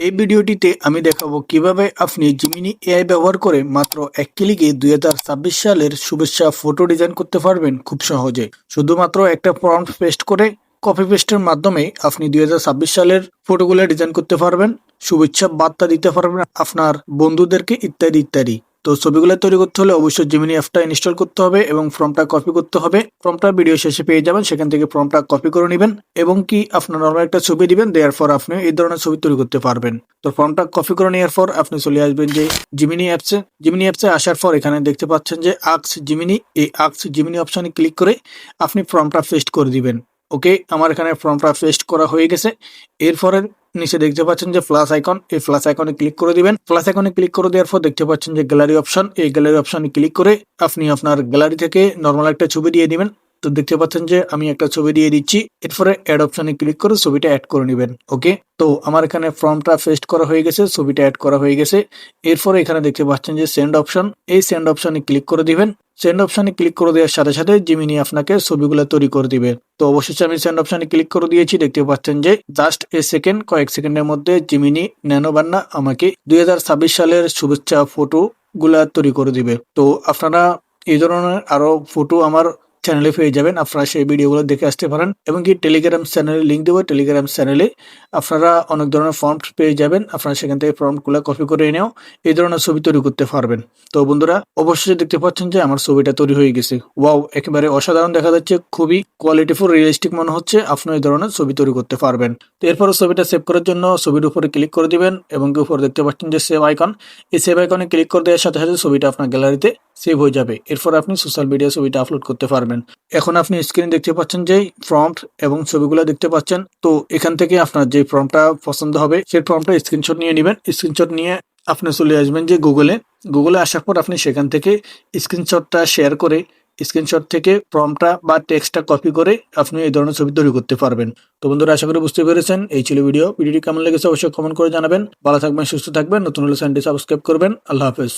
এই ভিডিওটিতে আমি দেখাবো কিভাবে আপনি জিমিনি এআই ব্যবহার করে মাত্র এক ক্লিকে 2026 সালের শুভেচ্ছা ফটো ডিজাইন করতে পারবেন খুব সহজে। শুধুমাত্র একটা প্রম্পট পেস্ট করে কপি পেস্টের মাধ্যমে আপনি 2026 সালের ফটোগুলো ডিজাইন করতে পারবেন, শুভেচ্ছা বার্তা দিতে পারবেন আপনার বন্ধুদেরকে ইত্যাদি ইত্যাদি। তো ছবিগুলো তৈরি করতে হলে অবশ্যই জিমিনি অ্যাপটা ইনস্টল করতে হবে এবং ফর্মটা কপি করতে হবে। ফর্মটা ভিডিও শেষে পেয়ে যাবেন, সেখান থেকে ফর্মটা কপি করে নেবেন এবং কি আপনার নর্মাল একটা ছবি দিবেন, দেওয়ার পর আপনি এই ধরনের ছবি তৈরি করতে পারবেন। তো ফর্মটা কপি করে নেওয়ার পর আপনি চলে আসবেন যে জিমিনি অ্যাপসে আসার পর এখানে দেখতে পাচ্ছেন যে আস্ক জিমিনি, এই আস্ক জিমিনি অপশনে ক্লিক করে আপনি ফর্মটা পেস্ট করে দিবেন। ওকে, আমার এখানে ফর্মটা পেস্ট করা হয়ে গেছে। এরপরে নিচে দেখতে পাচ্ছেন যে প্লাস আইকন, এই প্লাস আইকনে ক্লিক করে দিবেন। প্লাস আইকনে ক্লিক করে দেওয়ার পর দেখতে পাচ্ছেন যে গ্যালারি অপশন, এই গ্যালারি অপশনে ক্লিক করে আপনি আপনার গ্যালারি থেকে নর্মাল একটা ছবি দিয়ে দিবেন। তো দেখতে পাচ্ছেন যে আমি একটা ছবি দিয়ে দিচ্ছি। এরপরে অ্যাড অপশনে ক্লিক করে ছবিটা অ্যাড করে নেবেন। ওকে, তো আমার এখানে ফর্মটা পেস্ট করা হয়ে গেছে, ছবিটা অ্যাড করা হয়ে গেছে। এরপরে এখানে দেখতে পাচ্ছেন যে সেন্ড অপশন, এই সেন্ড অপশনে ক্লিক করে দিবেন। সেন্ড অপশনে ক্লিক করে দেওয়ার সাথে সাথে জিমিনি আপনাকে ছবিগুলো তৈরি করে দিবে। তো অবশেষে আমি সেন্ড অপশনে ক্লিক করে দিয়েছি। দেখতে পাচ্ছেন যে জাস্ট এ সেকেন্ড, কয়েক সেকেন্ডের মধ্যে জিমিনি ন্যানো বান্না আমাকে 2026 সালের শুভেচ্ছা ফটো গুলা তৈরি করে দিবে। তো আপনারা এই ধরনের আরো ফটো আমার চ্যানেলে পেয়ে যাবেন, আপনারা সেই ভিডিওগুলো দেখে আসতে পারেন এবং কি টেলিগ্রাম চ্যানেলে লিঙ্ক দেবো। টেলিগ্রাম চ্যানেলে আপনারা অনেক ধরনের ফর্মস পেয়ে যাবেন, আপনারা সেখান থেকে ফর্মগুলো কপি করে এনেও এই ধরনের ছবি তৈরি করতে পারবেন। তো বন্ধুরা, অবশ্যই দেখতে পাচ্ছেন যে আমার ছবিটা তৈরি হয়ে গেছে। ওয়াও, একেবারে অসাধারণ দেখা যাচ্ছে, খুবই কোয়ালিটিফুল, রিয়েলিস্টিক মনে হচ্ছে। আপনি এই ধরনের ছবি তৈরি করতে পারবেন। তো এরপরে ছবিটা সেভ করার জন্য ছবির উপরে ক্লিক করে দিবেন এবং কি উপরে দেখতে পাচ্ছেন যে সেভ আইকন, এই সেভ আইকনে ক্লিক করে দেওয়ার সাথে সাথে ছবিটা আপনার গ্যালারিতে সেভ হয়ে যাবে। এরপর আপনি সোশ্যাল মিডিয়া ছবিটা আপলোড করতে পারবেন। এখন আপনি স্ক্রিনে দেখতে পাচ্ছেন যে প্রম্পট এবং ছবিগুলো দেখতে পাচ্ছেন। তো এখান থেকে আপনার যে প্রম্পটটা পছন্দ হবে সেই প্রম্পটটা স্ক্রিনশট নিয়ে নেবেন। স্ক্রিনশট নিয়ে আপনি চলে আসবেন যে গুগলে আসার পর আপনি সেখান থেকে স্ক্রিনশটটা শেয়ার করে স্ক্রিনশট থেকে প্রম্পটটা বা টেক্সটটা কপি করে আপনি এই ধরনের ছবি তৈরি করতে পারবেন। তো বন্ধুরা, আশা করি বুঝতে পেরেছেন। এই ছিল ভিডিওটি কেমন লেগেছে অবশ্যই কমেন্ট করে জানাবেন। ভালো থাকবেন, সুস্থ থাকবেন। নতুন হলে চ্যানেলটি সাবস্ক্রাইব করবেন। আল্লাহ হাফেজ।